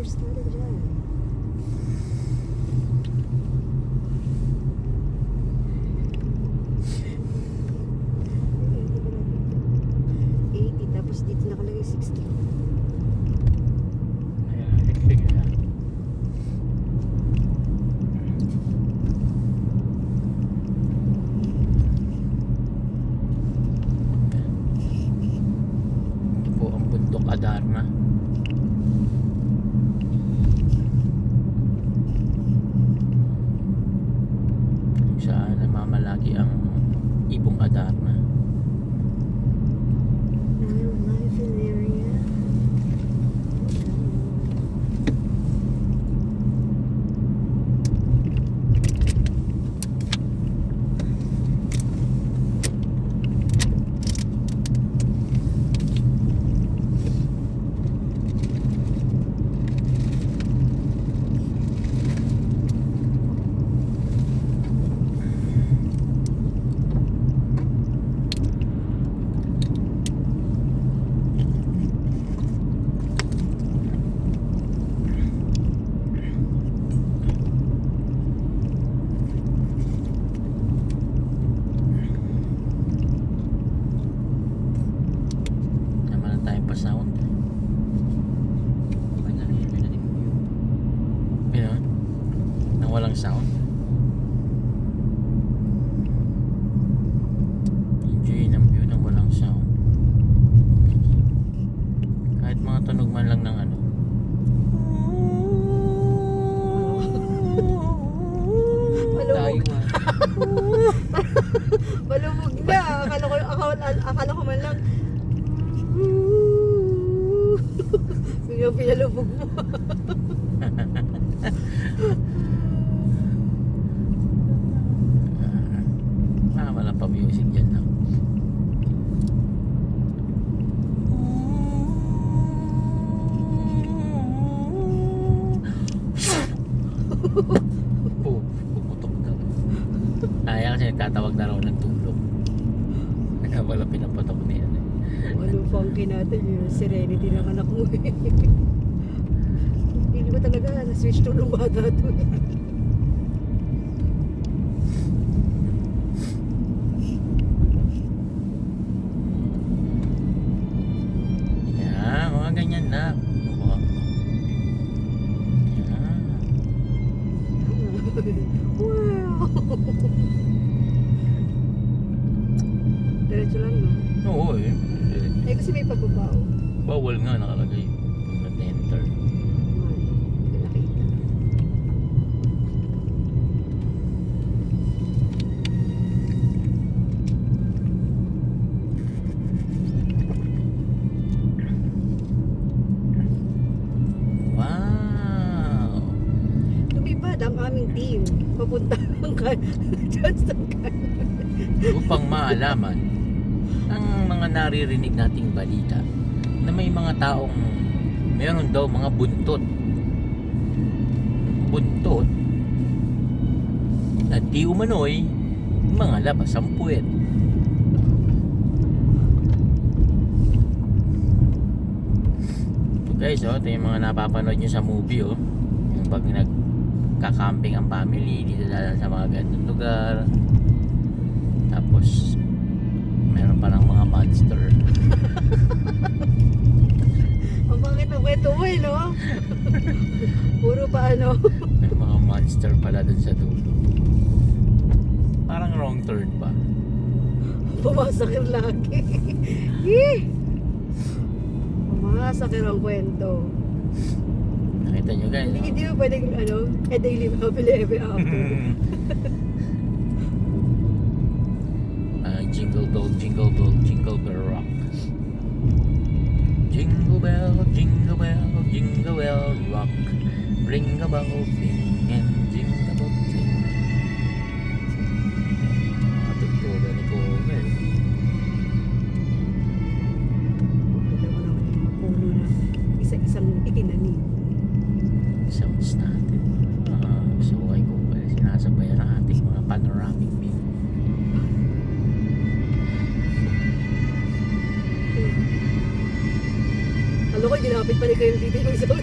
first started dyan. Tapos dito nakalagay 60. Sige na. Ito po ang bundok Adarna. Saan namamalagi ang ibong Adarna. Wildlife area. Sound. Yun, nang walang sound. Enjoy ng view nang walang sound. Kahit mga tunog man lang ng ano. Malumog. Malumog na. Akala ko man lang. Biglang pinalubog mo. Wala pa music dyan lang. Pumutok daw. Kaya kasi nagtatawag na raw ng tulog. Kaya wala pinapatok niya. Ano funky natin yung serenity ng anak mo eh. Hindi ba talaga na-switch to ng bata to eh. Yeah, mga ganyan na. Wow! Diretso lang no? Oo eh. Ay kasi may pagbabaw. Bawal nga nakalagay pag nag-enter. Hindi nakita. Wow! Lumipad ang aming team. Papunta ang Johnston Canyon. Upang maalaman ang mga naririnig nating balita na may mga taong meron daw mga buntot na di umano'y mga labas ang puwet. So guys, ito yung mga napapanood nyo sa movie yung pag nagka-camping ang family dito sa mga ganitong lugar, tapos meron pa ng mga monster. Ang bakit ang kwento mo eh, no? Puro pa ano. May mga monster pala dun sa dulo. Parang wrong turn ba? Pumasakir lagi. Eh! Pumasakir ang kwento. Nakita nyo guys, no? Hindi mo pwedeng ano, daily happily ever after. Jingle bell, jingle bell, jingle bell rock. Jingle bell, jingle bell, jingle bell rock. Ring a bell, sing and jingle bell sing. Tugtuga ni Cover. Ganda mo naman yung mga puno na isa-isang itinanim. Sounds natin. So kay Cover, sinasabayan ang ating mga panoramic view. Alam ko, ginapit pa rin kayo dito yung sound.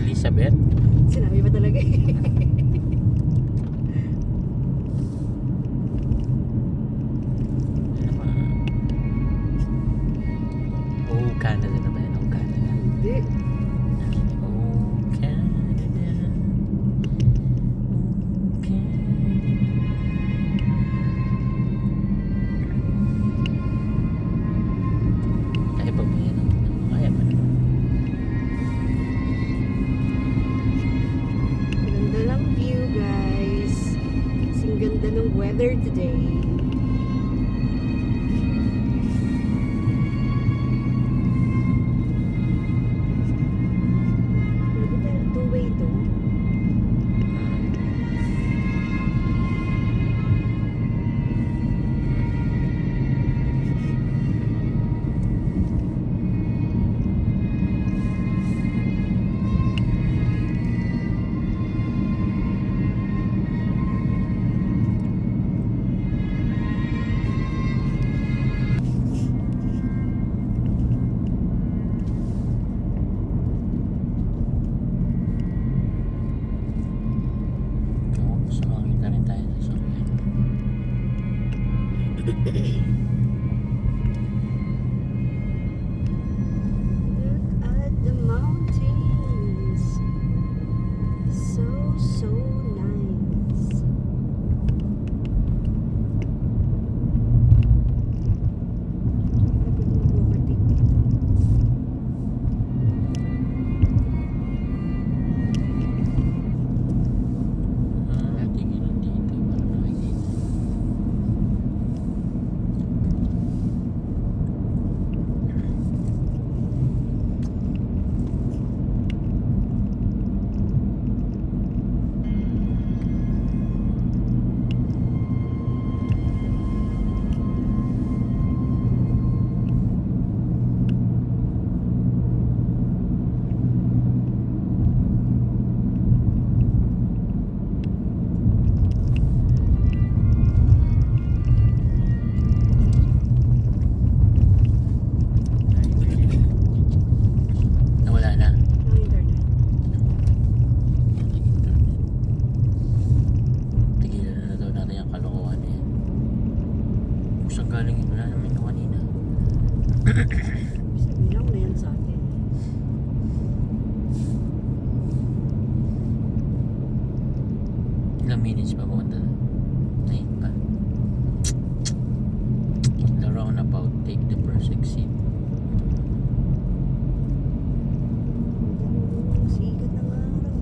Elizabeth. Sinabi ba talaga eh? Ano ba? Oh, Canada na ba yan? Oh, Canada. Hindi. Oh, Canada. Oh, Canada. Kaya pa ba yan? Kaya pa naman. Ganda lang view, guys. Kasing ganda ng weather today. Pwede tayo two-way to. Oo, gusto makakita rin tayo sa sunset. Look at the mountains. So nice. Pwede mo overtake dito. Tingin dito para makikita. Nawala na. Ang internet. Tigilan na daw natin yung kalokohan na yan. Kung saan galing yun, wala naman yung kanina. Sabi lang na yan sa atin. Ilang minutes pa pumunta na? 9 pa. The roundabout, take the first exit. Sikat ng araw.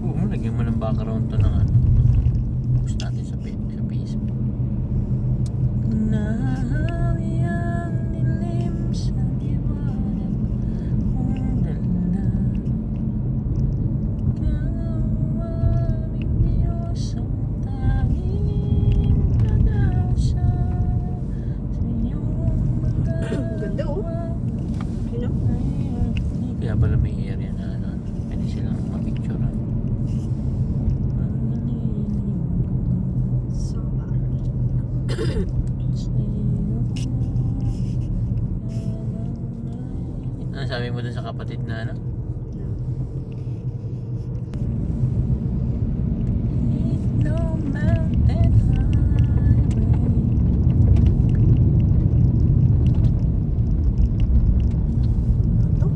Oo, lagyan mo ng background to ng ano. Post natin sa Facebook. Nahawi ang dilim sa liwanag mong dala. Kawawing Diyos ang tanging pag-asa sa iyong mga Ganda, oh. You know? kaya pala may area na ano, pwede silang mapicturean. Soba. Ano sabi mo dun sa kapatid na ano? No mountain highway. Ito?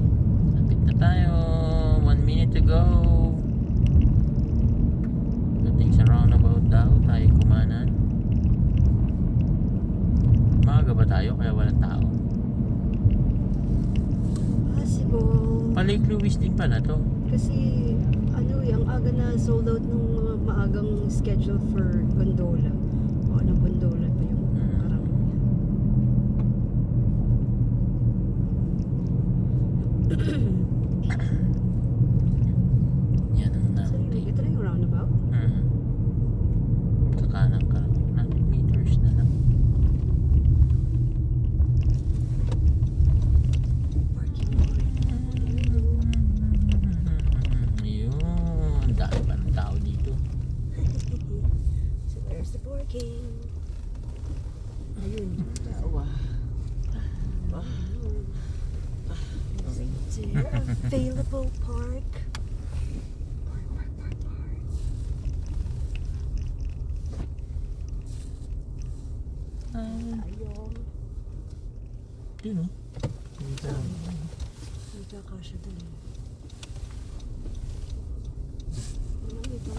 Lapit na tayo. 1 minute to go. Dating sa roundabout daw, tayo kumanan. Maaga ba tayo kaya walang tao? Possible. Lake Louise din pala to. Kasi, ano yung aga na sold out ng mga maagang schedule for gondola. O, na gondola pa yung karang Yan ang So, natin. ito na yung roundabout. Sa kanan ka lang. 100 meters na lang. Parking lot. Yun. Dahil pa ng tao dito. So, there's the parking. Ayun. Tawa. Okay. Is there available park? Park. Ayong. Yun o. Dito. Hindi ka kasya dun. Ito.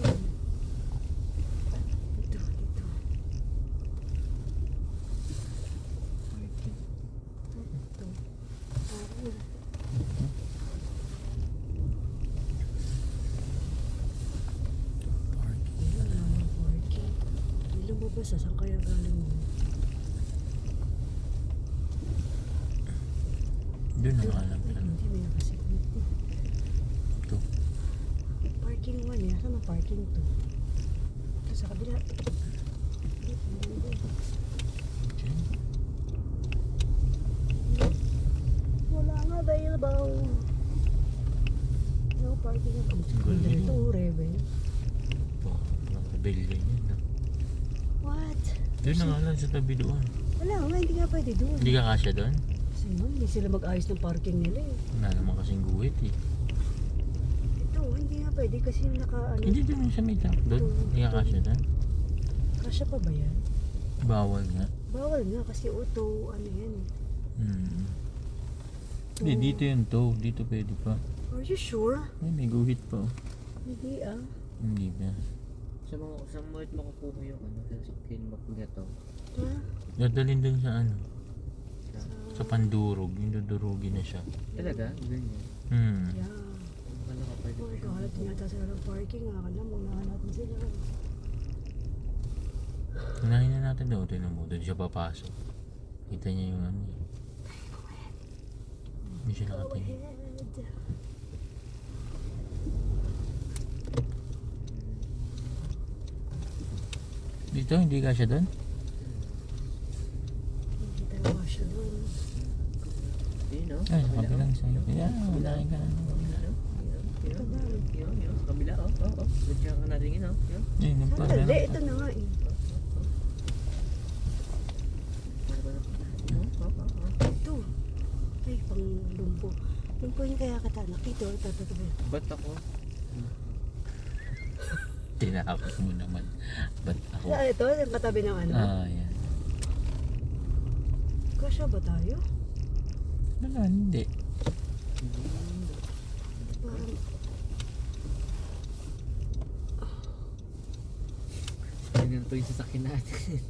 Dito. Parking. Ito. Parking. Parking. Hindi lumabas ah. Saan kaya galing mo? Doon ang alam. Ay, hindi. May nakasignet. Ito. Parking 1 eh. Saan ang parking 2? Ito sa kabila. Diyan. Wala nga available. No parking at Galing. ito, Rebel. Oh, rebellion yun. No? What? Doon ang alam sa tabi doon. Wala nga, hindi nga pwede doon. Hindi ka kasya doon? Kasi man, hindi sila mag-ayos ng parking nila eh. Wala naman kasing guhit eh. Ito, hindi nga pwede kasi naka ano. Hindi doon yung sa may truck doon. Hindi ka kasya doon. Kasya pa ba yan? Bawal nga. Bawal nga kasi auto, ano yan. Hindi, dito yun to. Dito pwede pa. Are you sure? Ay, may guhit pa oh. Hindi ah. Hindi na. Sa mga makukuha yung ano, sa skin magneto. Ha? Dadalhin dun sa ano. Sa, Sa pandurog. Yung dudurugin na siya. talaga? Ganyan. Yeah. Ano ka pwede Oh, ikahanap din yata sila ng parking. Akala mo, nahanapin sila. Unahin na natin daw. Tignan mo. Doon siya papasok. Kita niya yung ano. Hindi siya Go nakatingin. ahead. Dito, hindi ka siya doon? Hindi tayo kasya doon. Yun, no? Ay, sa kabilang sa'yo. Yeah, unahin ka na. Yun, sa kabila, oh. Diyan ka natin yun, oh. Yun. Yun, yung Sandali, pala. ito na nga eh. Ito. Ay, pang lumpo. Lumpo yung kaya kita. Nakito. Ito. Ba't ako? Tinakot mo naman. Ba't ako? Ito, yung katabi ng ano. Yan. Kasya ba tayo? Wala, hindi. Parang, Ganyan to yung sasakyan natin.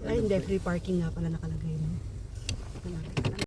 ay, hindi. Free parking nga pala nakalagay mo.